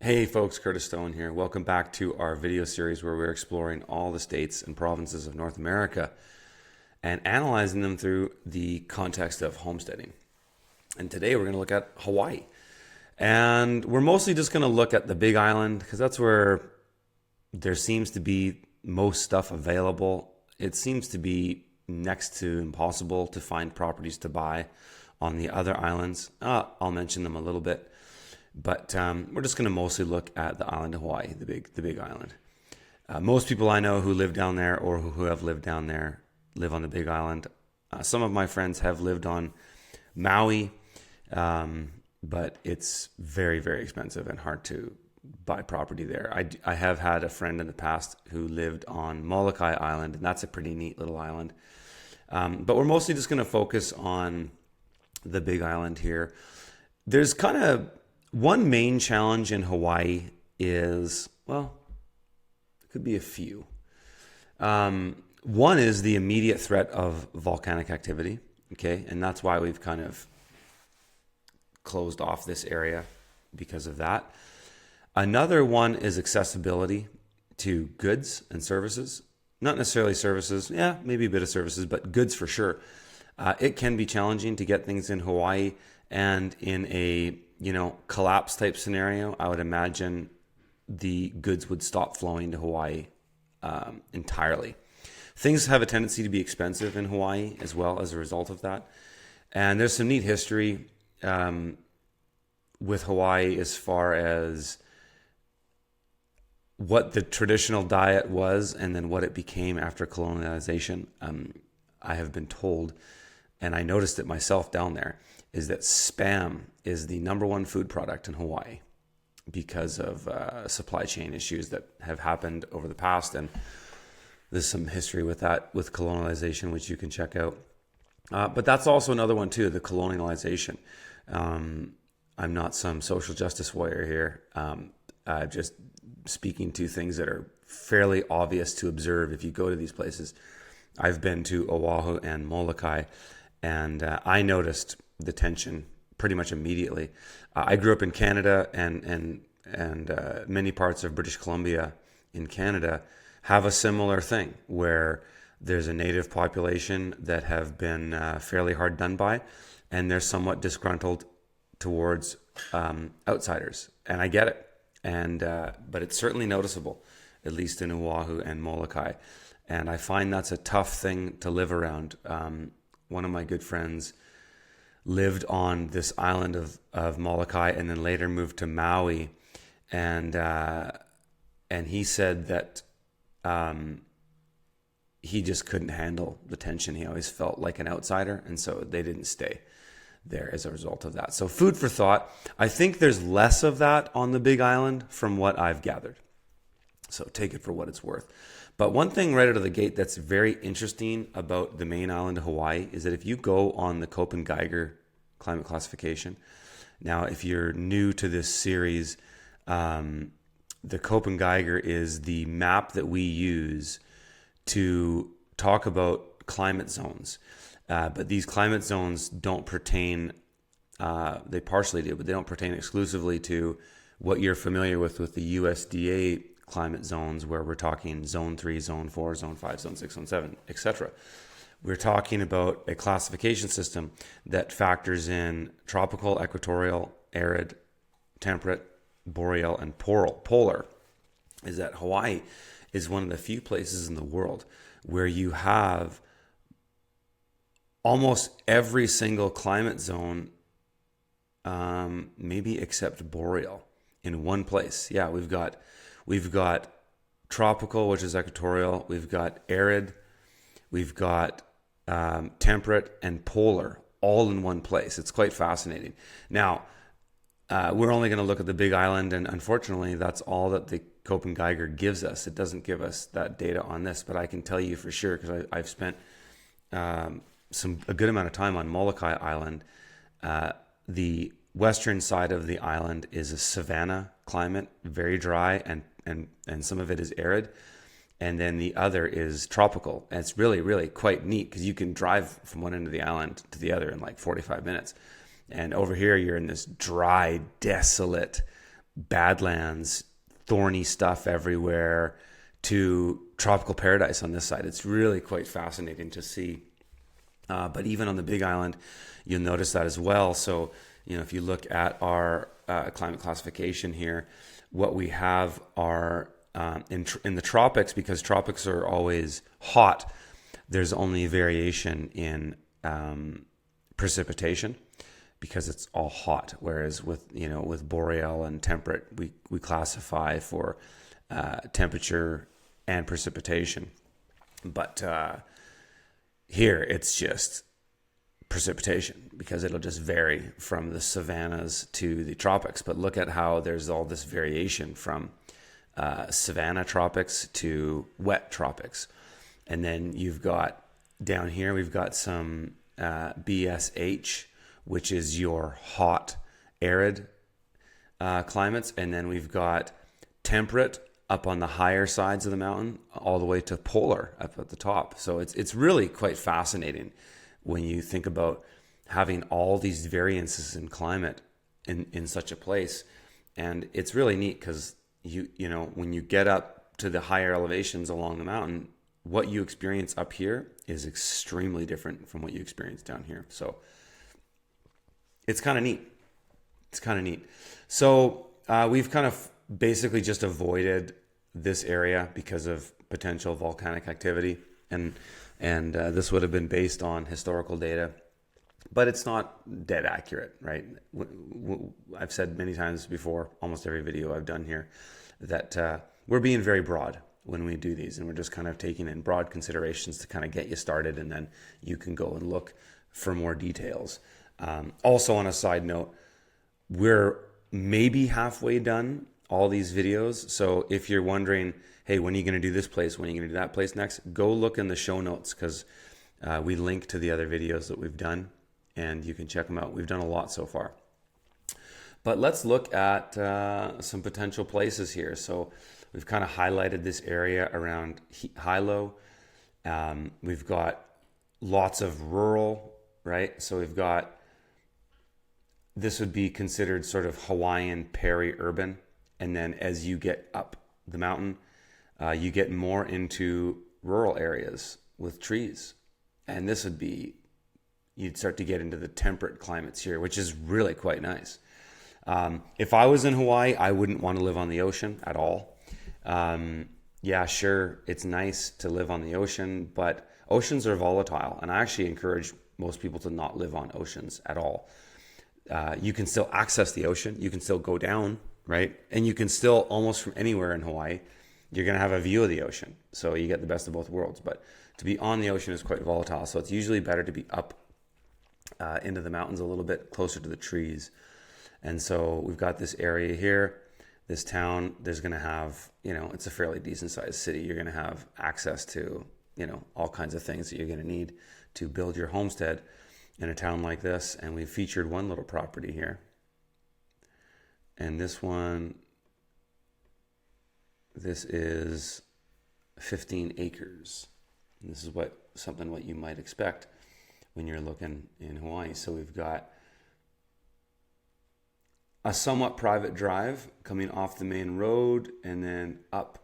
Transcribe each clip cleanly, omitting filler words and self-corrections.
Hey folks, Curtis Stone here. Welcome back to our video series where we're exploring all the states and provinces of North America and analyzing them through the context of homesteading. And today we're going to look at Hawaii. And we're mostly just going to look at the Big Island because that's where there seems to be most stuff available. It seems to be next to impossible to find properties to buy on the other islands. I'll mention them a little bit. But we're just going to mostly look at the island of Hawaii, the big island. Most people I know who live down there or who have lived down there live on the Big Island. Some of my friends have lived on Maui, but it's very, very expensive and hard to buy property there. I have had a friend in the past who lived on Molokai Island, and that's a pretty neat little island. But we're mostly just going to focus on the Big Island here. There's kind of one main challenge in Hawaii is, well, it could be a few. One is the immediate threat of volcanic activity, okay? And that's why we've kind of closed off this area because of that. Another one is accessibility to goods and services. Not necessarily services, yeah, maybe a bit of services, but goods for sure. It can be challenging to get things in Hawaii, and in a collapse type scenario, I would imagine the goods would stop flowing to Hawaii entirely. Things have a tendency to be expensive in Hawaii as well as a result of that. And there's some neat history with Hawaii as far as what the traditional diet was and then what it became after colonialization. I have been told, and I noticed it myself down there, is that Spam is the number one food product in Hawaii because of supply chain issues that have happened over the past. And there's some history with that, with colonialization, which you can check out. But that's also another one too, the colonialization. I'm not some social justice warrior here. I'm just speaking to things that are fairly obvious to observe if you go to these places. I've been to Oahu and Molokai, and I noticed the tension pretty much immediately. I grew up in Canada, and many parts of British Columbia in Canada have a similar thing where there's a native population that have been fairly hard done by, and they're somewhat disgruntled towards outsiders, and I get it. But it's certainly noticeable, at least in Oahu and Molokai, and I find that's a tough thing to live around. One of my good friends lived on this island of Molokai and then later moved to Maui. And he said that he just couldn't handle the tension. He always felt like an outsider. And so they didn't stay there as a result of that. So food for thought. I think there's less of that on the Big Island from what I've gathered. So take it for what it's worth. But one thing right out of the gate that's very interesting about the main island of Hawaii is that if you go on the Köppen-Geiger climate classification, now if you're new to this series, the Köppen-Geiger is the map that we use to talk about climate zones. But these climate zones don't pertain, they partially do, but they don't pertain exclusively to what you're familiar with the USDA climate zones, where we're talking zone 3, zone 4, zone 5, zone 6, zone 7, etc. We're talking about a classification system that factors in tropical, equatorial, arid, temperate, boreal, and polar. Is that Hawaii is one of the few places in the world where you have almost every single climate zone, maybe except boreal, in one place. Yeah, we've got tropical, which is equatorial. We've got arid. We've got temperate and polar, all in one place. It's quite fascinating. Now, we're only going to look at the Big Island, and unfortunately, that's all that the Köppen-Geiger gives us. It doesn't give us that data on this, but I can tell you for sure, because I've spent a good amount of time on Molokai Island. The western side of the island is a savanna climate, very dry, and some of it is arid. And then the other is tropical. And it's really, really quite neat because you can drive from one end of the island to the other in like 45 minutes. And over here, you're in this dry, desolate badlands, thorny stuff everywhere, to tropical paradise on this side. It's really quite fascinating to see. But even on the Big Island, you'll notice that as well. So, if you look at our climate classification here, what we have are in the tropics, because tropics are always hot, there's only variation in precipitation because it's all hot. Whereas with boreal and temperate, we classify for temperature and precipitation. But here it's just precipitation, because it'll just vary from the savannas to the tropics. But look at how there's all this variation from savanna tropics to wet tropics. And then you've got down here, we've got some BSH, which is your hot, arid climates. And then we've got temperate up on the higher sides of the mountain, all the way to polar up at the top. So it's really quite fascinating when you think about having all these variances in climate in such a place. And it's really neat because when you get up to the higher elevations along the mountain, what you experience up here is extremely different from what you experience down here. So it's kind of neat. So we've kind of basically just avoided this area because of potential volcanic activity, and this would have been based on historical data, but it's not dead accurate, right? I've said many times before, almost every video I've done here, that we're being very broad when we do these, and we're just kind of taking in broad considerations to kind of get you started, and then you can go and look for more details. Also, on a side note, we're maybe halfway done all these videos. So if you're wondering, hey, when are you going to do this place? When are you going to do that place next? Go look in the show notes, because we link to the other videos that we've done, and you can check them out. We've done a lot so far. But let's look at some potential places here. So we've kind of highlighted this area around Hilo. We've got lots of rural, right? So we've got, this would be considered sort of Hawaiian peri-urban. And then as you get up the mountain, you get more into rural areas with trees. And this would be, you'd start to get into the temperate climates here, which is really quite nice. If I was in Hawaii, I wouldn't want to live on the ocean at all. Yeah, sure, it's nice to live on the ocean, but oceans are volatile. And I actually encourage most people to not live on oceans at all. You can still access the ocean. You can still go down, right? And you can still, almost from anywhere in Hawaii, you're going to have a view of the ocean. So you get the best of both worlds. But to be on the ocean is quite volatile. So it's usually better to be up into the mountains a little bit, closer to the trees. And so we've got this area here, this town. There's going to have, it's a fairly decent sized city. You're going to have access to, all kinds of things that you're going to need to build your homestead in a town like this. And we've featured one little property here. And this is 15 acres. And this is something what you might expect when you're looking in Hawaii. So we've got a somewhat private drive coming off the main road, and then up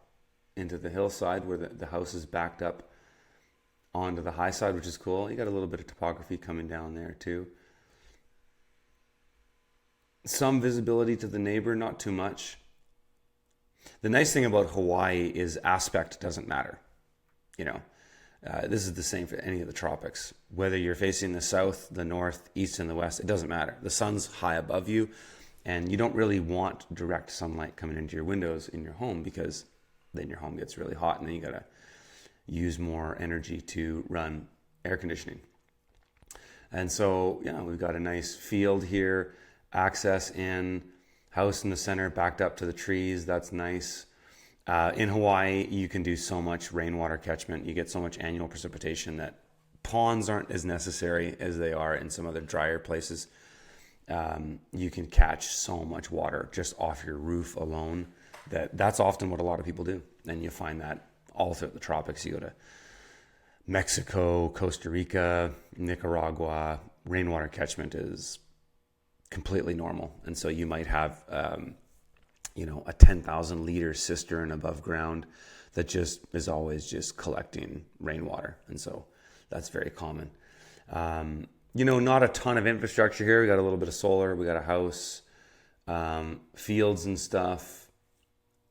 into the hillside where the house is backed up onto the high side, which is cool. You got a little bit of topography coming down there too. Some visibility to the neighbor, not too much. The nice thing about Hawaii is aspect doesn't matter. This is the same for any of the tropics. Whether you're facing the south, the north, east, and the west, it doesn't matter. The sun's high above you, and you don't really want direct sunlight coming into your windows in your home, because then your home gets really hot, and then you got to use more energy to run air conditioning. And so, we've got a nice field here, access in, house in the center, backed up to the trees. That's nice. In Hawaii, you can do so much rainwater catchment. You get so much annual precipitation that ponds aren't as necessary as they are in some other drier places. You can catch so much water just off your roof alone. That's often what a lot of people do. And you find that all throughout the tropics. You go to Mexico, Costa Rica, Nicaragua, rainwater catchment is completely normal. And so you might have a 10,000 liter cistern above ground that just is always just collecting rainwater. And so that's very common. Not a ton of infrastructure here. We got a little bit of solar. We got a house, fields and stuff.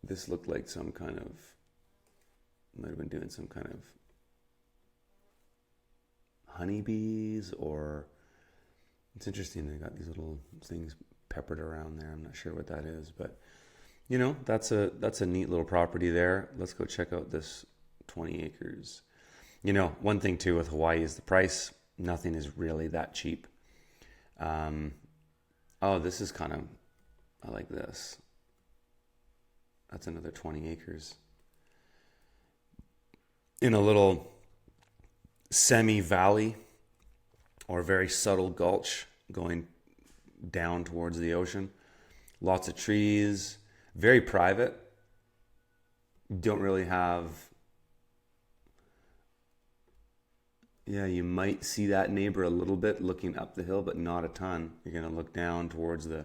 This looked like might have been doing some kind of honeybees, or it's interesting. They got these little things peppered around there. I'm not sure what that is, but that's a neat little property there. Let's go check out this 20 acres. One thing too with Hawaii is the price. Nothing is really that cheap. This is I like this. That's another 20 acres. In a little semi-valley or very subtle gulch going down towards the ocean. Lots of trees, very private. Don't really have... Yeah, you might see that neighbor a little bit looking up the hill, but not a ton. You're going to look down towards the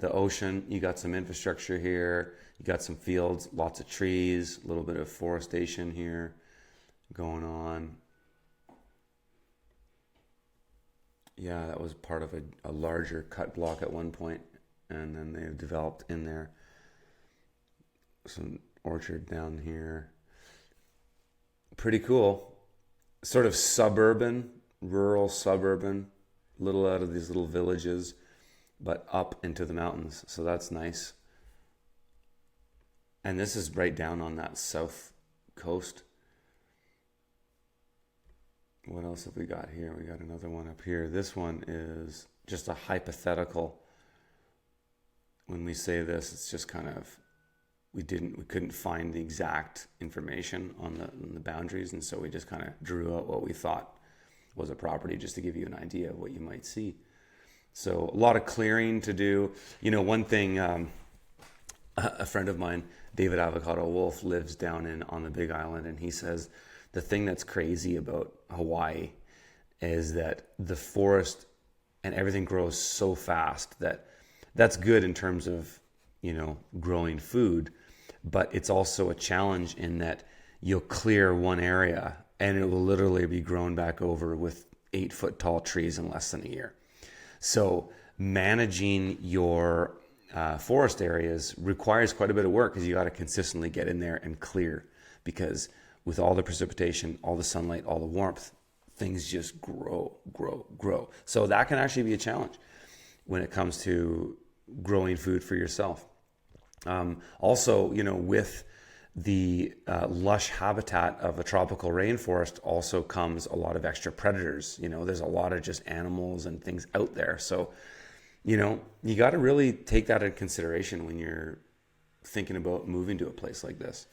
ocean. You got some infrastructure here. You got some fields, lots of trees, a little bit of forestation here going on. Yeah, that was part of a larger cut block at one point, and then they've developed in there. Some orchard down here. Pretty cool. Sort of suburban, rural suburban, little out of these little villages, but up into the mountains. So that's nice. And this is right down on that south coast. What else have we got here? We got another one up here. This one is just a hypothetical. When we say this, it's just we couldn't find the exact information on the boundaries, and so we just kind of drew out what we thought was a property just to give you an idea of what you might see. So a lot of clearing to do. One thing, a friend of mine, David Avocado Wolf, lives down on the Big Island, and he says the thing that's crazy about Hawaii is that the forest and everything grows so fast that's good in terms of growing food, but it's also a challenge in that you'll clear one area and it will literally be grown back over with 8-foot tall trees in less than a year. So managing your forest areas requires quite a bit of work, because you got to consistently get in there and clear, because with all the precipitation, all the sunlight, all the warmth, things just grow. So that can actually be a challenge when it comes to growing food for yourself. Also, with the lush habitat of a tropical rainforest also comes a lot of extra predators. There's a lot of just animals and things out there. So, you got to really take that into consideration when you're thinking about moving to a place like this.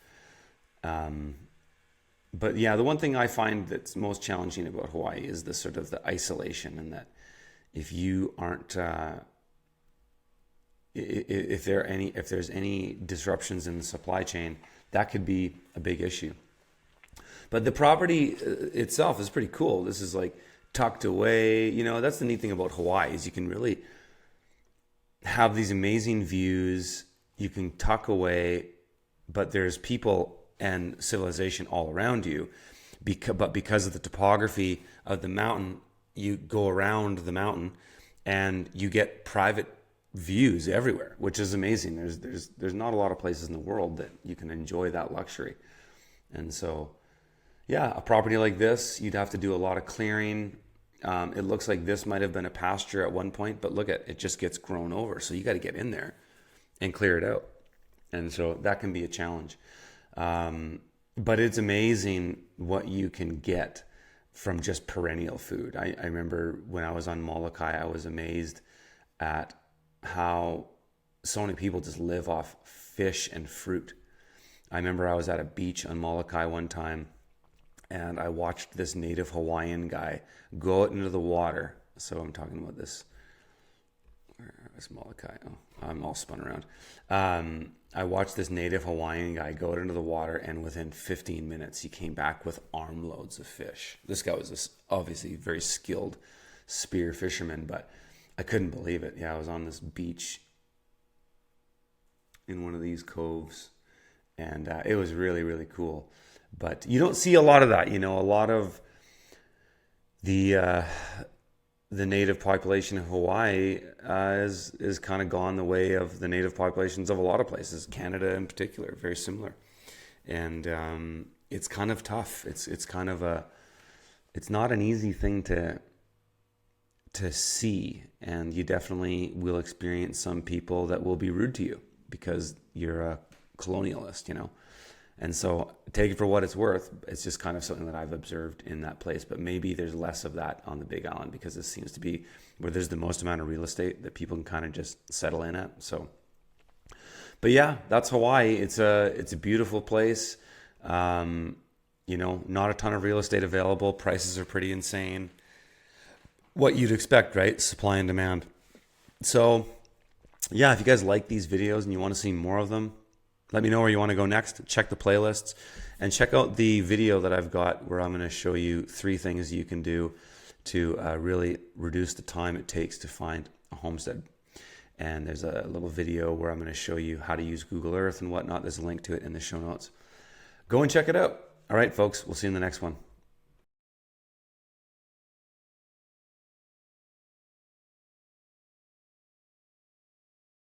But yeah, the one thing I find that's most challenging about Hawaii is the sort of the isolation, and that if you aren't... If there's any disruptions in the supply chain, that could be a big issue. But the property itself is pretty cool. This is like tucked away. That's the neat thing about Hawaii, is you can really have these amazing views. You can tuck away, but there's people and civilization all around you. But because of the topography of the mountain, you go around the mountain and you get private views everywhere, which is amazing. There's not a lot of places in the world that you can enjoy that luxury. And so, yeah, a property like this, you'd have to do a lot of clearing. It looks like this might have been a pasture at one point, but look at it, just gets grown over. So you got to get in there and clear it out. And so that can be a challenge. But it's amazing what you can get from just perennial food. I remember when I was on Molokai, I was amazed at how so many people just live off fish and fruit. I remember I was at a beach on Molokai one time, and I watched this native Hawaiian guy go out into the water. So I'm talking about this. Where is Molokai? Oh, I'm all spun around. I watched this native Hawaiian guy go out into the water, and within 15 minutes, he came back with armloads of fish. This guy was obviously very skilled spear fisherman, but I couldn't believe it. Yeah, I was on this beach in one of these coves, and it was really, really cool. But you don't see a lot of that. A lot of the native population of Hawaii is kind of gone the way of the native populations of a lot of places, Canada in particular, very similar. And it's kind of tough. It's kind of it's not an easy thing to see, and you definitely will experience some people that will be rude to you because you're a colonialist, And so take it for what it's worth. It's just kind of something that I've observed in that place. But maybe there's less of that on the Big Island because this seems to be where there's the most amount of real estate that people can kind of just settle in at. So, but yeah, that's Hawaii. It's a beautiful place. Not a ton of real estate available. Prices are pretty insane. What you'd expect, right? Supply and demand. So yeah, if you guys like these videos and you want to see more of them, let me know where you want to go next. Check the playlists and check out the video that I've got where I'm going to show you 3 things you can do to really reduce the time it takes to find a homestead. And there's a little video where I'm going to show you how to use Google Earth and whatnot. There's a link to it in the show notes. Go and check it out. All right, folks, we'll see you in the next one.